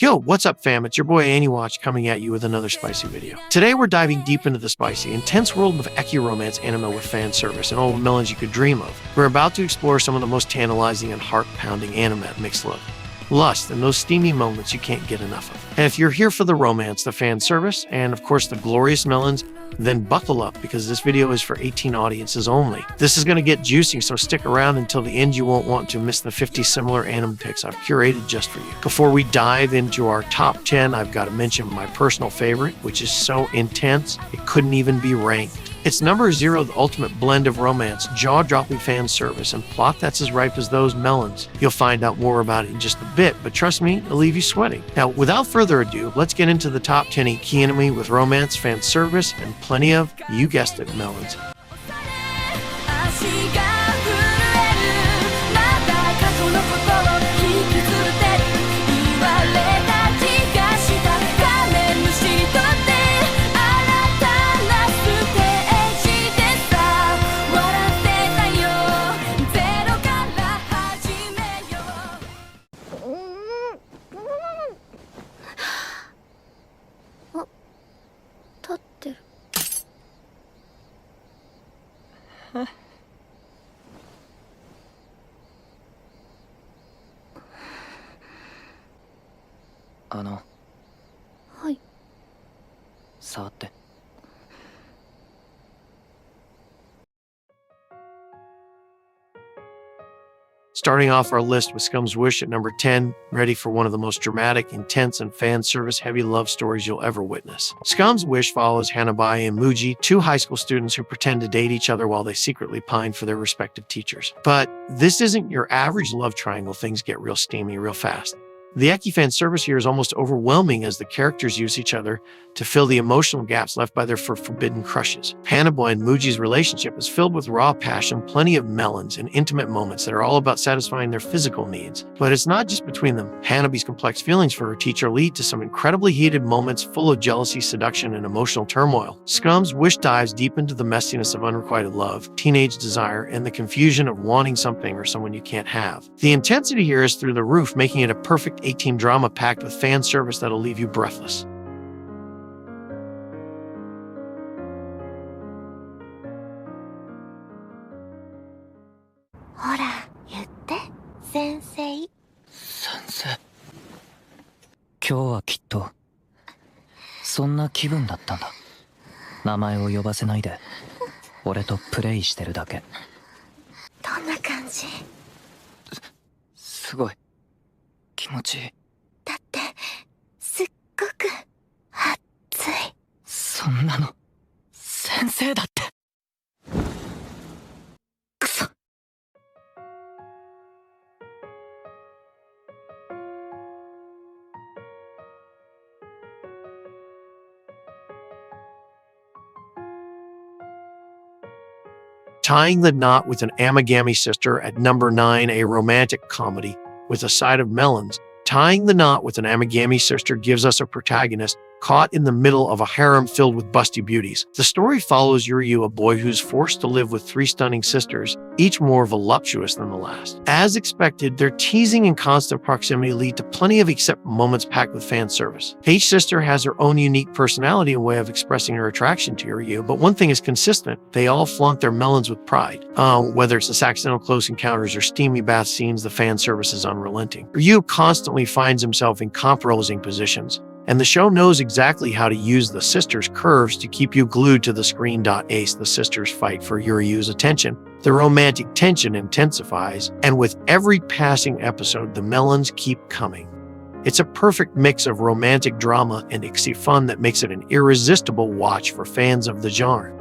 Yo, what's up fam? It's your boy AniWatch coming at you with another spicy video. Today we're diving deep into the spicy, intense world of Ecchi romance anime with fan service and all the melons you could dream of. We're about to explore some of the most tantalizing and heart-pounding anime mixed love, lust, and those steamy moments you can't get enough of. And if you're here for the romance, the fan service, and of course the glorious melons, then buckle up because this video is for 18 audiences only. This is going to get juicy, so stick around until the end. You won't want to miss the 50 similar anime picks I've curated just for you. Before we dive into our top 10, I've got to mention my personal favorite, which is so intense, it couldn't even be ranked. It's number 0, the ultimate blend of romance, jaw-dropping fan service, and plot that's as ripe as those melons. You'll find out more about it in just a bit, but trust me, it'll leave you sweating. Now, without further ado, let's get into the top 10 Ecchi anime with romance, fan service, and plenty of, you guessed it, melons.はい。触って。Starting off our list with Scum's Wish at number 10, ready for one of the most dramatic, intense, and fan service heavy love stories you'll ever witness. Scum's Wish follows Hanabi and Muji, two high school students who pretend to date each other while they secretly pine for their respective teachers. But this isn't your average love triangle. Things get real steamy real fast. The Ecchi fan service here is almost overwhelming as the characters use each other to fill the emotional gaps left by their forbidden crushes. Hanabi and Muji's relationship is filled with raw passion, plenty of melons, and intimate moments that are all about satisfying their physical needs. But it's not just between them. Hanabi's complex feelings for her teacher lead to some incredibly heated moments full of jealousy, seduction, and emotional turmoil. Scum's Wish dives deep into the messiness of unrequited love, teenage desire, and the confusion of wanting something or someone you can't have. The intensity here is through the roof, making it a perfect 18 drama packed with fan service that'll leave you breathless. Hora, 言って、先生。先生。今日はきっとそんな気分だったんだ。名前を呼ばせないで俺とプレイしてるだけ。どんな感じ？すごい気持ちいい。だってすっごく熱い。そんなの先生だって。くそ。Tying the Knot with an Amigami Sister at number 9, a romantic comedy with a side of melons. Tying the Knot with an Amigami Sister gives us a protagonist caught in the middle of a harem filled with busty beauties. The story follows Yuryu, a boy who's forced to live with 3 stunning sisters, each more voluptuous than the last. As expected, their teasing and constant proximity lead to plenty of acceptable moments packed with fan service. Each sister has her own unique personality and way of expressing her attraction to Yuryu, but one thing is consistent: they all flaunt their melons with pride. Whether it's the accidental close encounters or steamy bath scenes, the fan service is unrelenting. Ryu constantly finds himself in compromising positions, and the show knows exactly how to use the sisters' curves to keep you glued to the screen. Ace the sisters fight for Yuryu's attention. The romantic tension intensifies, and with every passing episode, the melons keep coming. It's a perfect mix of romantic drama and Ecchi fun that makes it an irresistible watch for fans of the genre.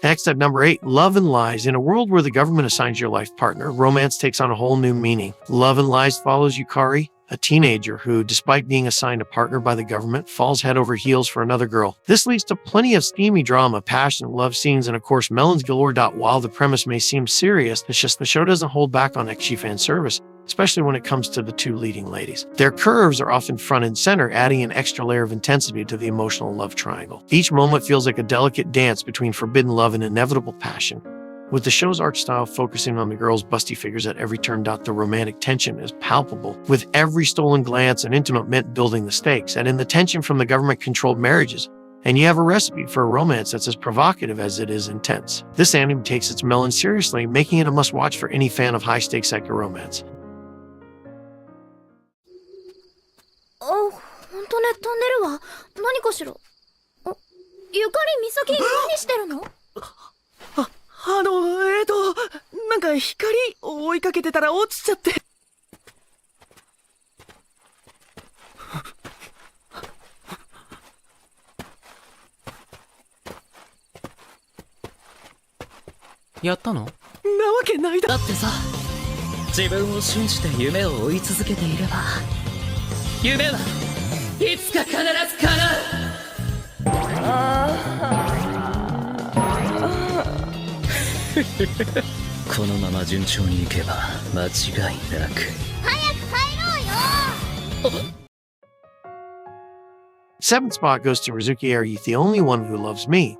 Next at number 8, Love and Lies. In a world where the government assigns your life partner, romance takes on a whole new meaning. Love and Lies follows Yukari, a teenager who, despite being assigned a partner by the government, falls head over heels for another girl. This leads to plenty of steamy drama, passionate love scenes, and of course melons galore. While the premise may seem serious, it's just the show doesn't hold back on Ecchi fan service. especially when it comes to the two leading ladies. Their curves are often front and center, adding an extra layer of intensity to the emotional love triangle. Each moment feels like a delicate dance between forbidden love and inevitable passion. With the show's art style focusing on the girls' busty figures at every turn, the romantic tension is palpable, with every stolen glance and intimate moment building the stakes, and in the tension from the government-controlled marriages. And you have a recipe for a romance that's as provocative as it is intense. This anime takes its melon seriously, making it a must-watch for any fan of high-stakes psycho romance. あ、ほんとね、飛んでるわ。何かしら。ゆかり、みさき、何してるの？なんか光追いかけてたら落ちちゃって。やったの？なわけないだ。だってさ、自分を信じて夢を追い続けていれば、夢はいつか必ず叶う。このまま順調にいけば間違いなく。早く帰ろうよ。Seventh spot goes to Rizuki Aryuth, the only one who loves me.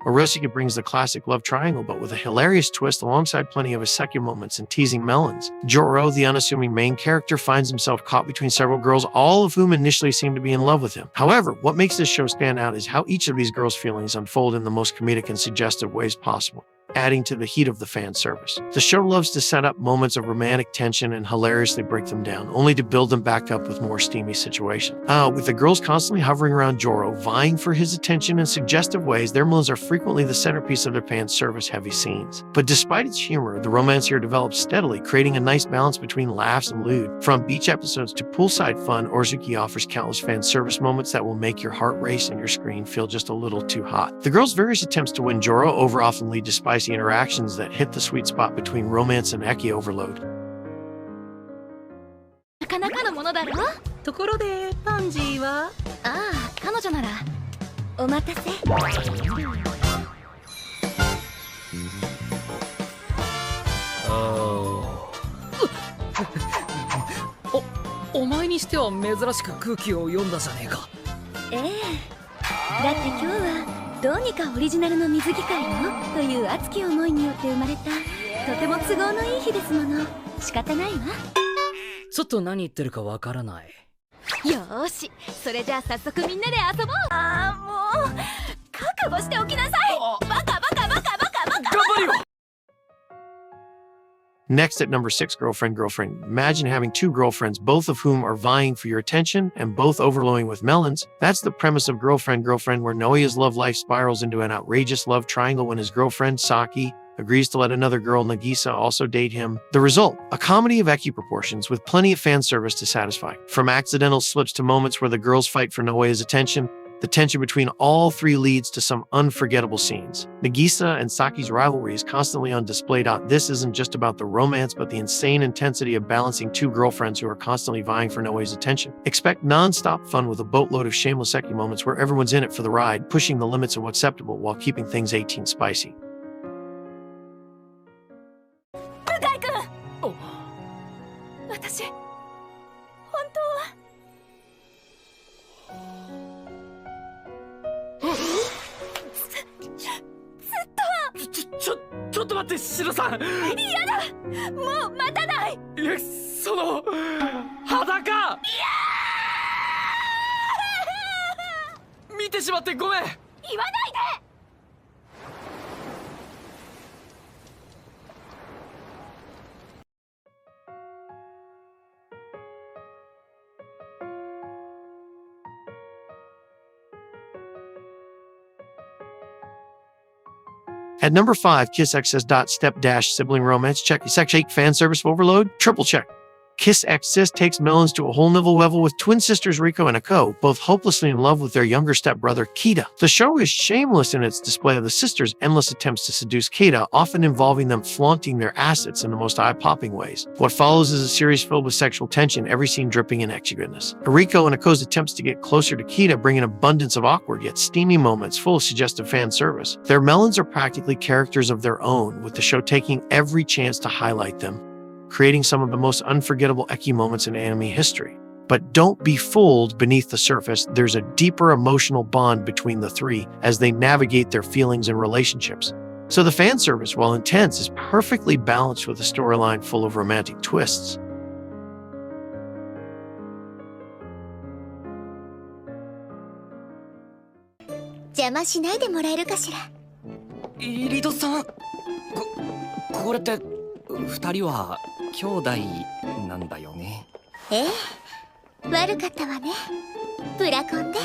Orosika brings the classic love triangle, but with a hilarious twist alongside plenty of Isekai moments and teasing melons. Joro, the unassuming main character, finds himself caught between several girls, all of whom initially seem to be in love with him. However, what makes this show stand out is how each of these girls' feelings unfold in the most comedic and suggestive ways possible, adding to the heat of the fan service. The show loves to set up moments of romantic tension and hilariously break them down, only to build them back up with more steamy situations. With the girls constantly hovering around Joro, vying for his attention in suggestive ways, their melons are frequently the centerpiece of their fan service-heavy scenes. But despite its humor, the romance here develops steadily, creating a nice balance between laughs and lewd. From beach episodes to poolside fun, Orzuki offers countless fan service moments that will make your heart race and your screen feel just a little too hot. The girls' various attempts to win Joro over often lead to spicy interactions that hit the sweet spot between romance and Ecchi overload. なかなかのものだろ？ところでパンジーは？ああ、彼女なら。お待たせ。お前にしては珍しく空気を読んだじゃねえか。ええ。だって今日はどうにかオリジナルの水着会よという熱き思いによって生まれたとても都合のいい日ですもの。仕方ないわ。ちょっと何言ってるかわからない。よーし、それじゃあ早速みんなで遊ぼう。ああ、もう覚悟しておきなさい。バカバカバカバカバカ。頑張るよ。Next at number 6, Girlfriend, Girlfriend. Imagine having two girlfriends, both of whom are vying for your attention and both overflowing with melons. That's the premise of Girlfriend, Girlfriend, where Naoya's love life spirals into an outrageous love triangle when his girlfriend, Saki, agrees to let another girl, Nagisa, also date him. The result, a comedy of Ecchi proportions with plenty of fan service to satisfy. From accidental slips to moments where the girls fight for Naoya's attention, the tension between all three leads to some unforgettable scenes. Nagisa and Saki's rivalry is constantly on display. This isn't just about the romance, but the insane intensity of balancing two girlfriends who are constantly vying for Naoya's attention. Expect non-stop fun with a boatload of shameless Ecchi moments where everyone's in it for the ride, pushing the limits of what's acceptable while keeping things 18 spicy. 向井君、私本当はちょっと待って、シロさん。嫌だ、もう待たない。いや、裸。見てしまってごめん。言わないで。At number 5, Kiss X says step dash sibling romance. Check. Check fan service overload. Triple check. Kiss X Sis takes melons to a whole new level with twin sisters Riko and Ako, both hopelessly in love with their younger stepbrother, Kita. The show is shameless in its display of the sisters' endless attempts to seduce Kita, often involving them flaunting their assets in the most eye-popping ways. What follows is a series filled with sexual tension, every scene dripping in Ecchi goodness. Riko and Ako's attempts to get closer to Kita bring an abundance of awkward yet steamy moments full of suggestive fan service. Their melons are practically characters of their own, with the show taking every chance to highlight them. creating some of the most unforgettable Ecchi moments in anime history. But don't be fooled, beneath the surface, there's a deeper emotional bond between the three as they navigate their feelings and relationships. So the fan service, while intense, is perfectly balanced with a storyline full of romantic twists.リドさん、これって二人は兄弟なんだよね。ええ、悪かったわね、ブラコンで。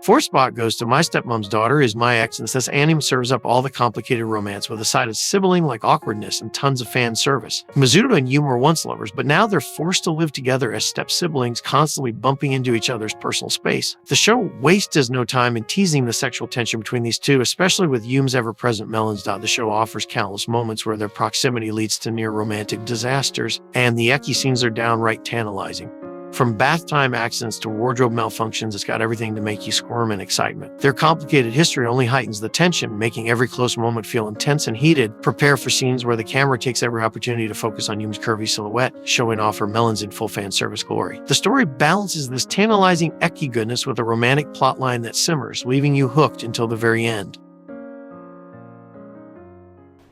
Fourth spot goes to My Stepmom's Daughter Is My Ex, and this anime serves up all the complicated romance with a side of sibling-like awkwardness and tons of fan service. Mizuto and Yuma were once lovers, but now they're forced to live together as step-siblings, constantly bumping into each other's personal space. The show wastes no time in teasing the sexual tension between these two, especially with Yuma's ever-present melons. The show offers countless moments where their proximity leads to near-romantic disasters, and the Ecchi scenes are downright tantalizing. From bath time accidents to wardrobe malfunctions, it's got everything to make you squirm in excitement. Their complicated history only heightens the tension, making every close moment feel intense and heated. Prepare for scenes where the camera takes every opportunity to focus on Yuma's curvy silhouette, showing off her melons in full fan service glory. The story balances this tantalizing Ecchi goodness with a romantic plotline that simmers, leaving you hooked until the very end.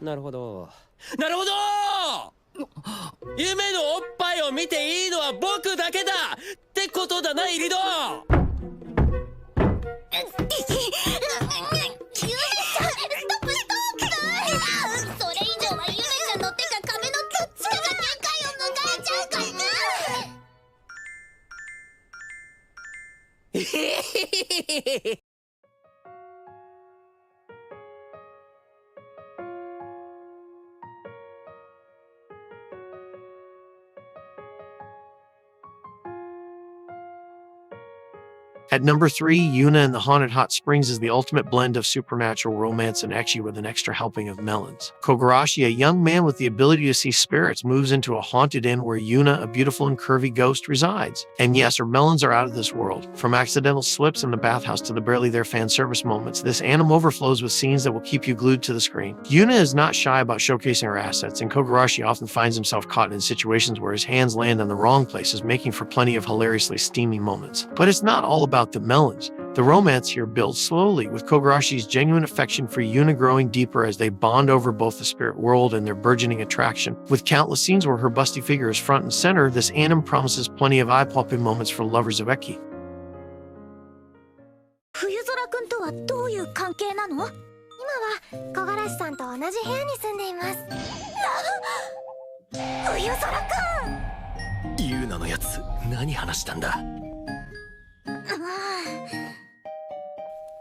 なるほど。なるほど！夢のおっぱいを見ていいのは僕だけだってことだな、リド。それ以上はゆめちゃんの手が壁のどっちかが限界を迎えちゃうからな。へへへへ。At number 3, Yuna and the Haunted Hot Springs is the ultimate blend of supernatural romance and ecchi with an extra helping of melons. Kogarashi, a young man with the ability to see spirits, moves into a haunted inn where Yuna, a beautiful and curvy ghost, resides. And yes, her melons are out of this world. From accidental slips in the bathhouse to the barely there fan service moments, this anime overflows with scenes that will keep you glued to the screen. Yuna is not shy about showcasing her assets, and Kogarashi often finds himself caught in situations where his hands land in the wrong places, making for plenty of hilariously steamy moments. But it's not all about the melons. The romance here builds slowly, with Kogarashi's genuine affection for Yuna growing deeper as they bond over both the spirit world and their burgeoning attraction. With countless scenes where her busty figure is front and center, this anime promises plenty of eye-popping moments for lovers of Ecchi. 冬空くんとはどういう関係なの？今は木枯らしさんと同じ部屋に住んでいます。冬空くん。ユーナのやつ、何話したんだ？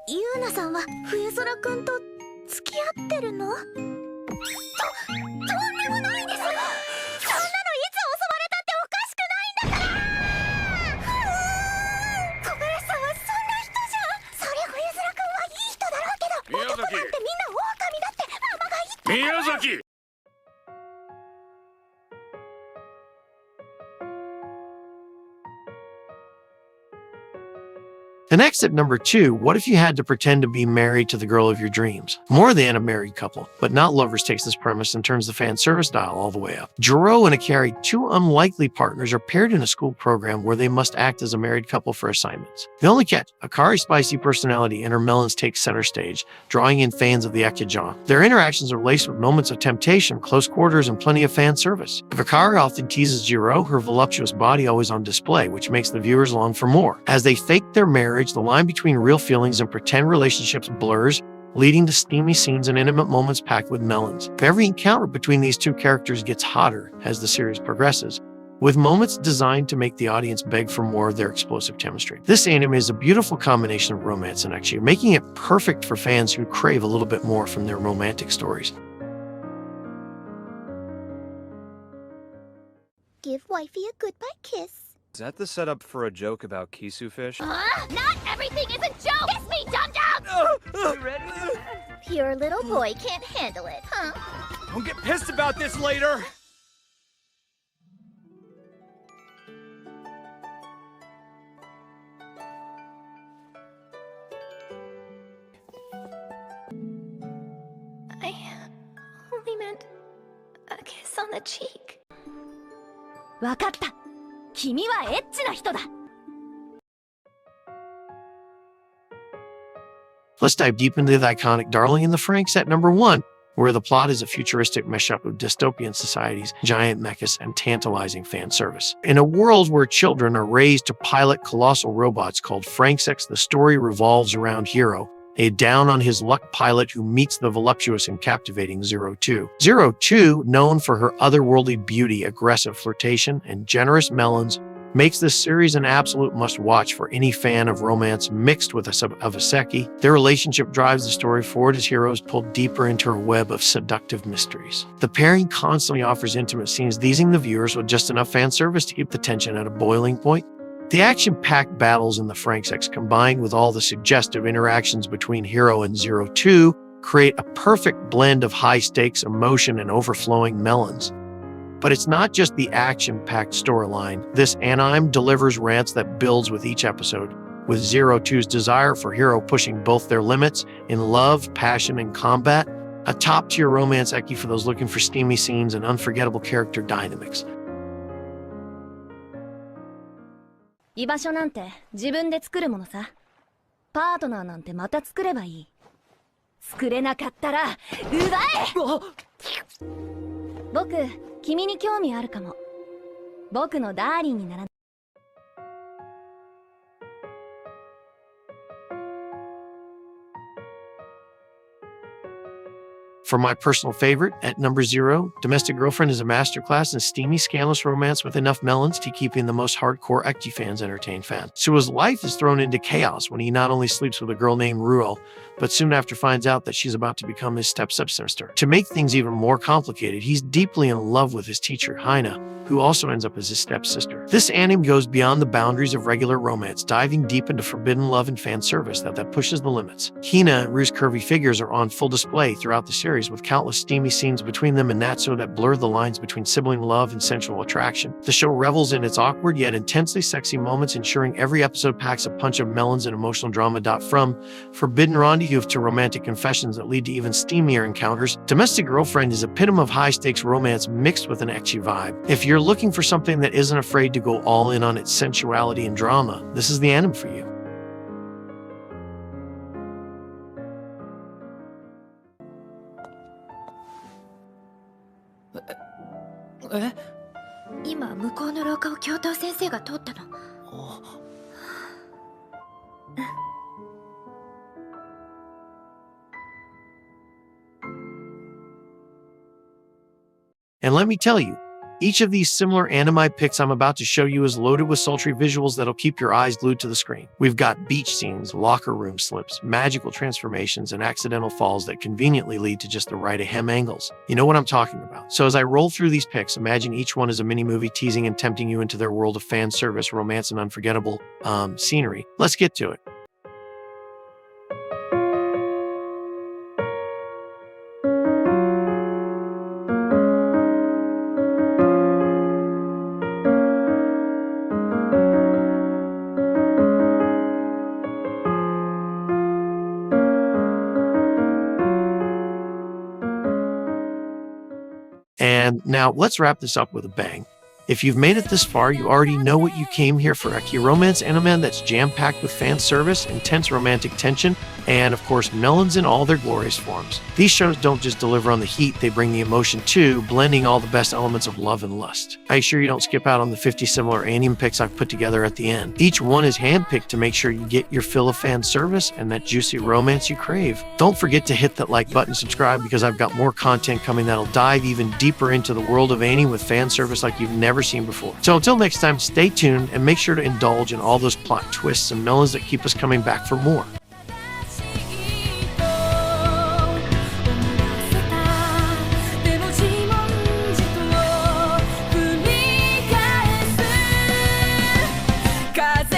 ユーナさんは冬空くんと付き合ってるの？とんでもないです。そんなのいつ襲われたっておかしくないんだから。木枯らしさんはそんな人じゃ。そりゃ冬空くんはいい人だろうけど、男なんてみんな狼だってママが言ってた。宮崎。And next at number 2, what if you had to pretend to be married to the girl of your dreams? More than a married couple, but Not Lovers takes this premise and turns the fan service dial all the way up. Jiro and Akari, two unlikely partners, are paired in a school program where they must act as a married couple for assignments. The only catch, Akari's spicy personality and her melons take center stage, drawing in fans of the Ecchi genre. Their interactions are laced with moments of temptation, close quarters, and plenty of fan service. Akari often teases Jiro, her voluptuous body always on display, which makes the viewers long for more. As they fake their marriage, the line between real feelings and pretend relationships blurs, leading to steamy scenes and intimate moments packed with melons. Every encounter between these two characters gets hotter as the series progresses, with moments designed to make the audience beg for more of their explosive chemistry. This anime is a beautiful combination of romance and action, making it perfect for fans who crave a little bit more from their romantic stories. Give wifey a goodbye kiss. Is that the setup for a joke about kisu fish? Not everything is a joke! Kiss me, dum-dum! You ready? Your little boy can't handle it, huh? Don't get pissed about this later! on the cheek. わかった。君はエッチな人だ。Let's dive deep into the iconic Darling in the Franxx at number 1, where the plot is a futuristic mashup of dystopian societies, giant mechas, and tantalizing fan service. In a world where children are raised to pilot colossal robots called Franxx, the story revolves around Hiro, a down-on-his-luck pilot who meets the voluptuous and captivating Zero-2. Zero-2, known for her otherworldly beauty, aggressive flirtation, and generous melons, makes this series an absolute must-watch for any fan of romance mixed with of Ecchi. Their relationship drives the story forward as Hiro is pulled deeper into her web of seductive mysteries. The pairing constantly offers intimate scenes, teasing the viewers with just enough fan service to keep the tension at a boiling point. The action-packed battles in the Franxx, combined with all the suggestive interactions between Hiro and Zero-2, create a perfect blend of high-stakes emotion and overflowing melons. But it's not just the action-packed storyline. This anime delivers rants that builds with each episode, with Zero-2's desire for Hiro pushing both their limits in love, passion, and combat, a top-tier romance Ecchi for those looking for steamy scenes and unforgettable character dynamics. 居場所なんて自分で作るものさ。パートナーなんてまた作ればいい。作れなかったら奪え。僕、君に興味あるかも。僕のダーリンにならない。For my personal favorite, at number 0, Domestic Girlfriend is a masterclass in steamy, scandalous romance with enough melons to keeping the most hardcore Ecchi fans entertained. Sua's life is thrown into chaos when he not only sleeps with a girl named Ruel, but soon after finds out that she's about to become his stepsister. To make things even more complicated, he's deeply in love with his teacher, Haina, who also ends up as his stepsister. This anime goes beyond the boundaries of regular romance, diving deep into forbidden love and fan service that pushes the limits. Hina and Rue's curvy figures are on full display throughout the series, with countless steamy scenes between them and Natsuo that blur the lines between sibling love and sensual attraction. The show revels in its awkward yet intensely sexy moments, ensuring every episode packs a punch of melons and emotional drama. From forbidden rendezvous to romantic confessions that lead to even steamier encounters, Domestic Girlfriend is epitome of high-stakes romance mixed with an Ecchi vibe. If you're looking for something that isn't afraid to go all in on its sensuality and drama, this is the anime for you. 今向こうの廊下を教頭先生が通ったの。And let me tell you, each of these similar anime picks I'm about to show you is loaded with sultry visuals that'll keep your eyes glued to the screen. We've got beach scenes, locker room slips, magical transformations, and accidental falls that conveniently lead to just the right hem angles. You know what I'm talking about. So as I roll through these picks, imagine each one is a mini-movie teasing and tempting you into their world of fan service, romance, and unforgettable scenery. Let's get to it. And now let's wrap this up with a bang. If you've made it this far, you already know what you came here for. Ecchi romance anime that's jam-packed with fan service, intense romantic tension, and of course, melons in all their glorious forms. These shows don't just deliver on the heat, they bring the emotion too, blending all the best elements of love and lust. I assure you don't skip out on the 50 similar anime picks I've put together at the end. Each one is handpicked to make sure you get your fill of fan service and that juicy romance you crave. Don't forget to hit that like button, subscribe, because I've got more content coming that'll dive even deeper into the world of anime with fan service like you've never seen before. So until next time, stay tuned and make sure to indulge in all those plot twists and melons that keep us coming back for more. Cause